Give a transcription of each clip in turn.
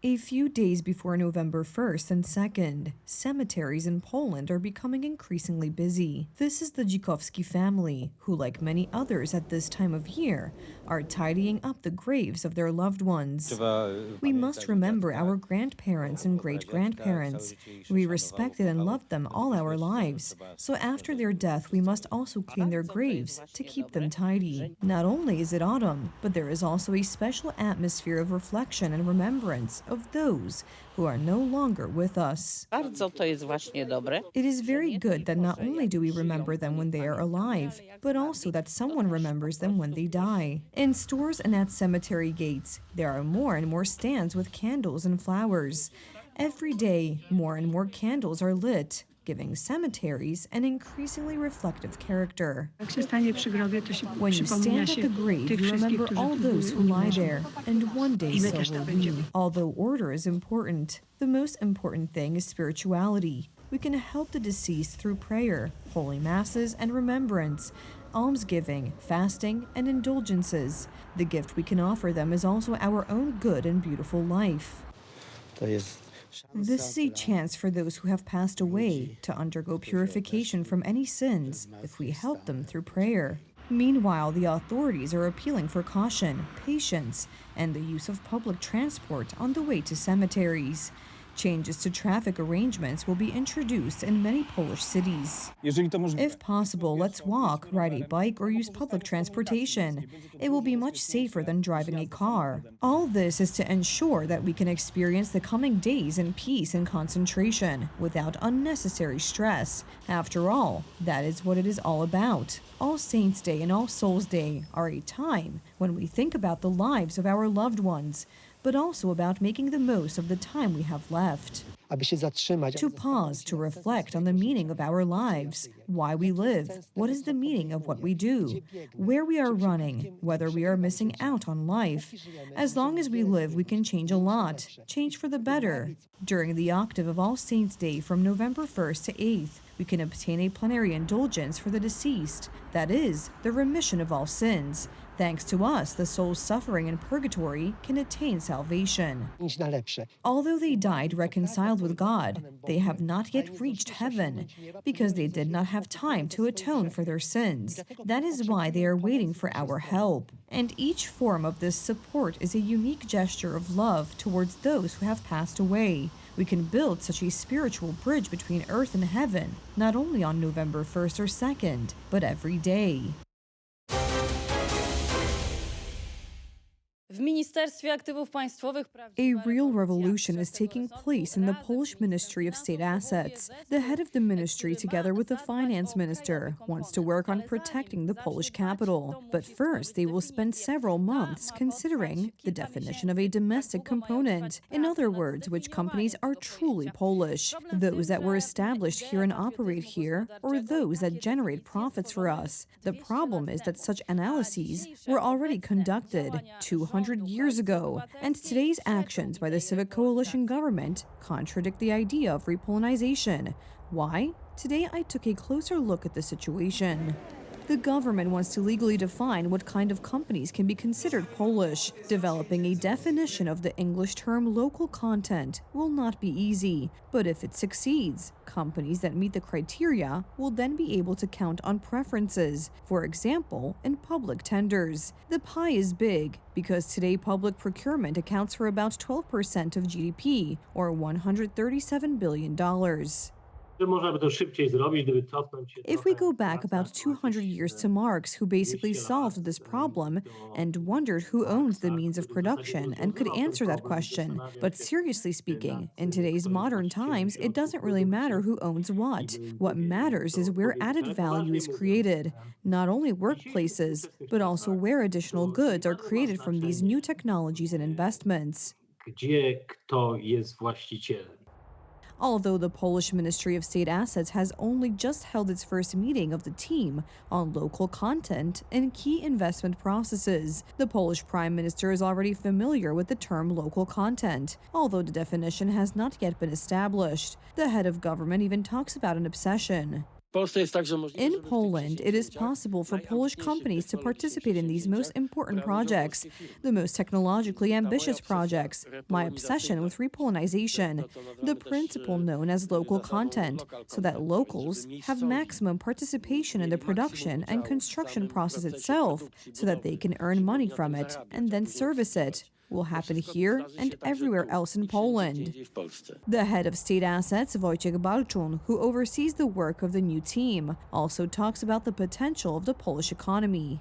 A few days before November 1st and 2nd, cemeteries in Poland are becoming increasingly busy. This is the Dzikowski family, who, like many others at this time of year, are tidying up the graves of their loved ones. We must remember our grandparents and great-grandparents. We respected and loved them all our lives, so after their death we must also clean their graves to keep them tidy. Not only is it autumn, but there is also a special atmosphere of reflection and remembrance of those who are no longer with us. It is very good that not only do we remember them when they are alive, but also that someone remembers them when they die. In stores and at cemetery gates, there are more and more stands with candles and flowers. Every day, more and more candles are lit, giving cemeteries an increasingly reflective character. When you stand at the grave, you remember all those who lie there, and one day so will we. Although order is important, the most important thing is spirituality. We can help the deceased through prayer, holy masses, and remembrance, almsgiving, fasting, and indulgences. The gift we can offer them is also our own good and beautiful life. This is a chance for those who have passed away to undergo purification from any sins if we help them through prayer. Meanwhile, the authorities are appealing for caution, patience, and the use of public transport on the way to cemeteries. Changes to traffic arrangements will be introduced in many Polish cities. If possible, let's walk, ride a bike, or use public transportation. It will be much safer than driving a car. All this is to ensure that we can experience the coming days in peace and concentration, without unnecessary stress. After all, that is what it is all about. All Saints' Day and All Souls' Day are a time when we think about the lives of our loved ones, but also about making the most of the time we have left. To pause, to reflect on the meaning of our lives, why we live, what is the meaning of what we do, where we are running, whether we are missing out on life. As long as we live, we can change a lot, change for the better. During the octave of All Saints' Day from November 1st to 8th, we can obtain a plenary indulgence for the deceased, that is, the remission of all sins. Thanks to us, the souls suffering in purgatory can attain salvation. Although they died reconciled with God, they have not yet reached heaven, because they did not have time to atone for their sins. That is why they are waiting for our help. And each form of this support is a unique gesture of love towards those who have passed away. We can build such a spiritual bridge between earth and heaven, not only on November 1st or 2nd, but every day. A real revolution is taking place in the Polish Ministry of State Assets. The head of the ministry, together with the finance minister, wants to work on protecting the Polish capital. But first, they will spend several months considering the definition of a domestic component. In other words, which companies are truly Polish, those that were established here and operate here, or those that generate profits for us. The problem is that such analyses were already conducted 200 years ago, and today's actions by the civic coalition government contradict the idea of repolonization. Why? Today I took a closer look at the situation. The government wants to legally define what kind of companies can be considered Polish. Developing a definition of the English term local content will not be easy, but if it succeeds, companies that meet the criteria will then be able to count on preferences, for example, in public tenders. The pie is big, because today public procurement accounts for about 12% of GDP, or $137 billion. If we go back about 200 years to Marx, who basically solved this problem and wondered who owns the means of production and could answer that question. But seriously speaking, in today's modern times, it doesn't really matter who owns what. What matters is where added value is created. Not only workplaces, but also where additional goods are created from these new technologies and investments. Although the Polish Ministry of State Assets has only just held its first meeting of the team on local content and key investment processes, the Polish Prime Minister is already familiar with the term local content, although the definition has not yet been established. The head of government even talks about an obsession. In Poland, it is possible for Polish companies to participate in these most important projects, the most technologically ambitious projects. My obsession with repolonization, the principle known as local content, so that locals have maximum participation in the production and construction process itself, so that they can earn money from it and then service it, will happen here and everywhere else in Poland. The head of state assets, Wojciech Balczun, who oversees the work of the new team, also talks about the potential of the Polish economy.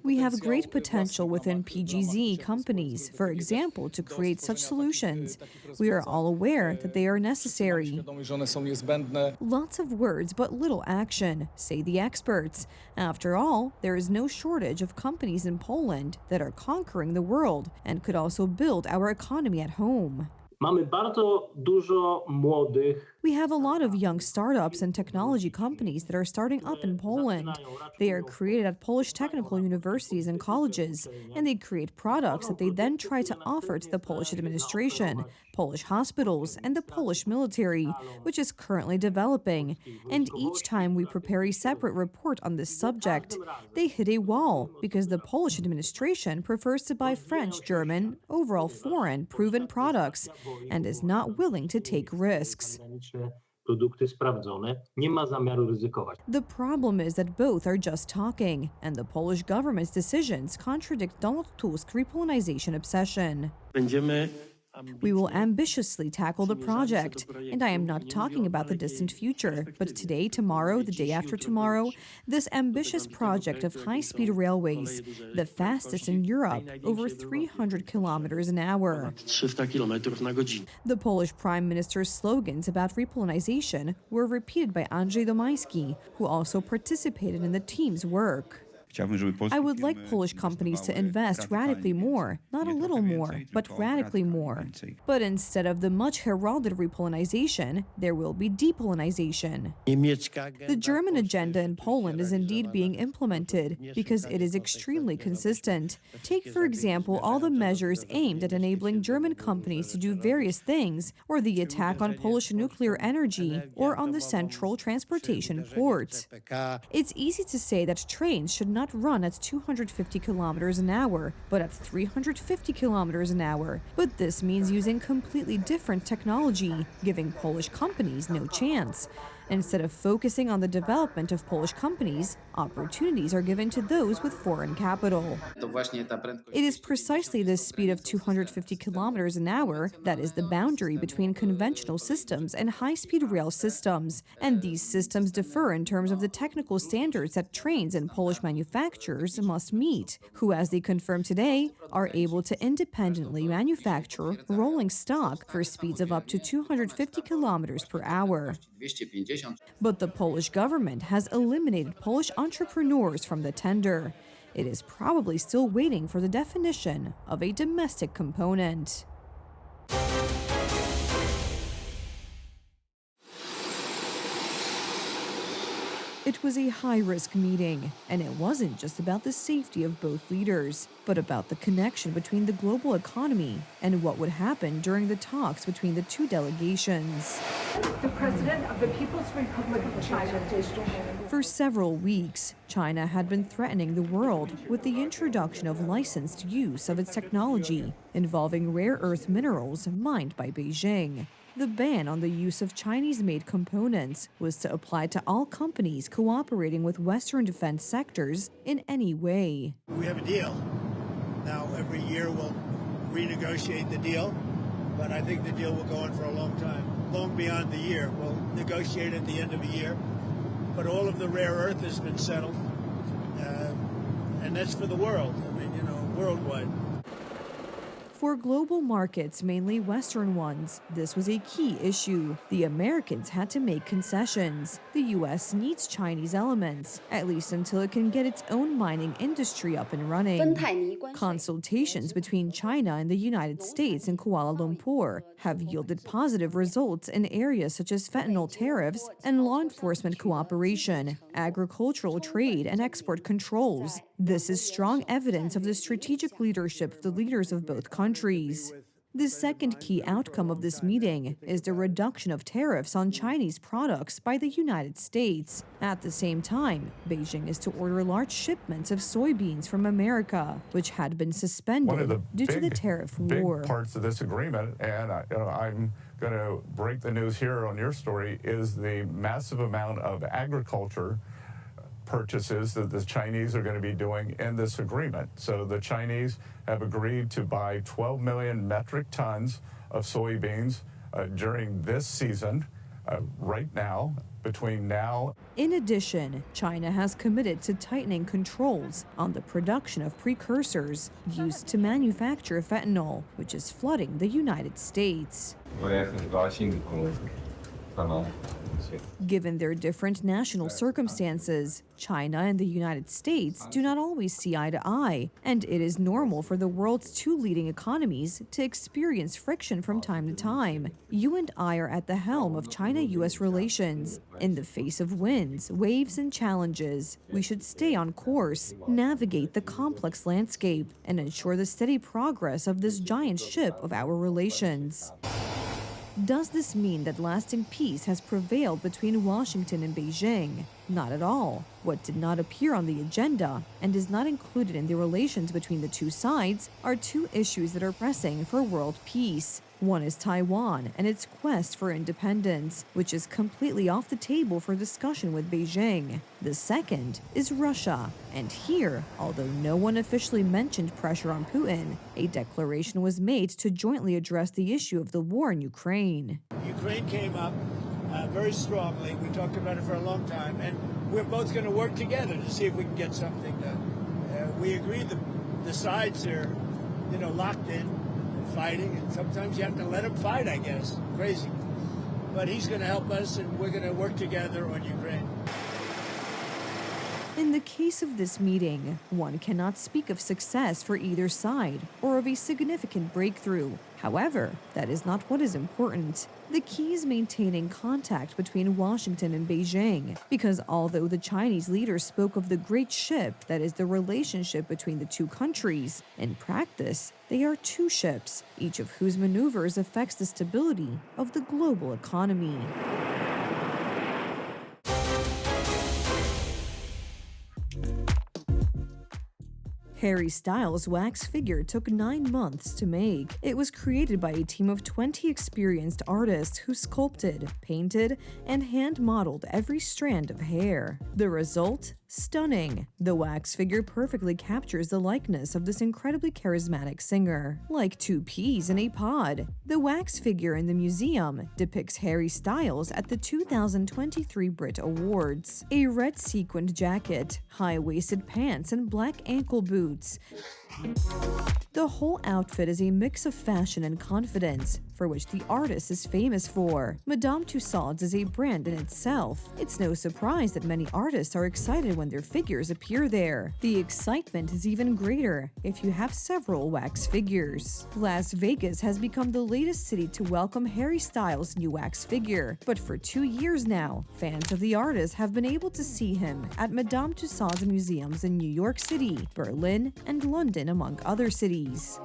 We have great potential within PGZ companies, for example, to create such solutions. We are all aware that they are necessary. Lots of words, but little action, say the experts. After all, there is no shortage of companies in Poland that are conquering the world and could also build our economy at home. Mamy bardzo dużo młodych. We have a lot of young startups and technology companies that are starting up in Poland. They are created at Polish technical universities and colleges, and they create products that they then try to offer to the Polish administration, Polish hospitals, and the Polish military, which is currently developing. And each time we prepare a separate report on this subject, they hit a wall because the Polish administration prefers to buy French, German, overall foreign, proven products, and is not willing to take risks. Produkty sprawdzone, nie ma zamiaru ryzykować. The problem is that both are just talking, and the Polish government's decisions contradict Donald Tusk's repolonization obsession. We will ambitiously tackle the project, and I am not talking about the distant future, but today, tomorrow, the day after tomorrow, this ambitious project of high-speed railways, the fastest in Europe, over 300 kilometers an hour. The Polish Prime Minister's slogans about repolonization were repeated by Andrzej Domański, who also participated in the team's work. I would like Polish companies to invest radically more, not a little more, but radically more. But instead of the much heralded repolonization, there will be depolonization. The German agenda in Poland is indeed being implemented because it is extremely consistent. Take, for example, all the measures aimed at enabling German companies to do various things, or the attack on Polish nuclear energy, or on the central transportation port. It's easy to say that trains should not run at 250 kilometers an hour, but at 350 kilometers an hour. But this means using completely different technology, giving Polish companies no chance. Instead of focusing on the development of Polish companies, opportunities are given to those with foreign capital. It is precisely this speed of 250 kilometers an hour that is the boundary between conventional systems and high-speed rail systems, and these systems differ in terms of the technical standards that trains and Polish manufacturers must meet, who, as they confirm today, are able to independently manufacture rolling stock for speeds of up to 250 kilometers per hour. But the Polish government has eliminated Polish entrepreneurs from the tender. It is probably still waiting for the definition of a domestic component. It was a high-risk meeting, and it wasn't just about the safety of both leaders, but about the connection between the global economy and what would happen during the talks between the two delegations. The President of the People's Republic of China. For several weeks, China had been threatening the world with the introduction of licensed use of its technology involving rare earth minerals mined by Beijing. The ban on the use of Chinese-made components was to apply to all companies cooperating with Western defense sectors in any way. We have a deal. Now, every year we'll renegotiate the deal, but I think the deal will go on for a long time, long beyond the year. We'll negotiate at the end of the year, but all of the rare earth has been settled, and that's for the world. I mean, worldwide. For global markets, mainly Western ones, this was a key issue. The Americans had to make concessions. The U.S. needs Chinese elements, at least until it can get its own mining industry up and running. Consultations between China and the United States in Kuala Lumpur have yielded positive results in areas such as fentanyl tariffs and law enforcement cooperation, agricultural trade, and export controls. This is strong evidence of the strategic leadership of the leaders of both countries. The second key outcome of this meeting is the reduction of tariffs on Chinese products by the United States. At the same time, Beijing is to order large shipments of soybeans from America, which had been One of suspended the due to the tariff war. big parts of this agreement, and I'm going to break the news here on your story, is the massive amount of agriculture purchases that the Chinese are going to be doing in this agreement. So the Chinese have agreed to buy 12 million metric tons of soybeans during this season, right now, between now. In addition, China has committed to tightening controls on the production of precursors used to manufacture fentanyl, which is flooding the United States. Given their different national circumstances, China and the United States do not always see eye to eye, and it is normal for the world's two leading economies to experience friction from time to time. You and I are at the helm of China-U.S. relations. In the face of winds, waves, and challenges, we should stay on course, navigate the complex landscape, and ensure the steady progress of this giant ship of our relations. Does this mean that lasting peace has prevailed between Washington and Beijing? Not at all. What did not appear on the agenda and is not included in the relations between the two sides are two issues that are pressing for world peace. One is Taiwan and its quest for independence, which is completely off the table for discussion with Beijing. The second is Russia. And here, although no one officially mentioned pressure on Putin, a declaration was made to jointly address the issue of the war in Ukraine. Ukraine came up very strongly. We talked about it for a long time, and we're both going to work together to see if we can get something done. We agreed the sides are, locked in and fighting, and sometimes you have to let them fight, I guess. Crazy. But he's going to help us, and we're going to work together on Ukraine. In the case of this meeting, one cannot speak of success for either side or of a significant breakthrough. However, that is not what is important. The key is maintaining contact between Washington and Beijing, because although the Chinese leaders spoke of the great ship that is the relationship between the two countries, in practice, they are two ships, each of whose maneuvers affects the stability of the global economy. Harry Styles' wax figure took 9 months to make. It was created by a team of 20 experienced artists who sculpted, painted, and hand-modeled every strand of hair. The result? Stunning. The wax figure perfectly captures the likeness of this incredibly charismatic singer. Like two peas in a pod, the wax figure in the museum depicts Harry Styles at the 2023 Brit Awards. A red sequined jacket, high-waisted pants, and black ankle boots. The whole outfit is a mix of fashion and confidence, for which the artist is famous for. Madame Tussauds is a brand in itself. It's no surprise that many artists are excited when their figures appear there. The excitement is even greater if you have several wax figures. Las Vegas has become the latest city to welcome Harry Styles' new wax figure, but for 2 years now, fans of the artist have been able to see him at Madame Tussauds museums in New York City, Berlin, and London, among other cities.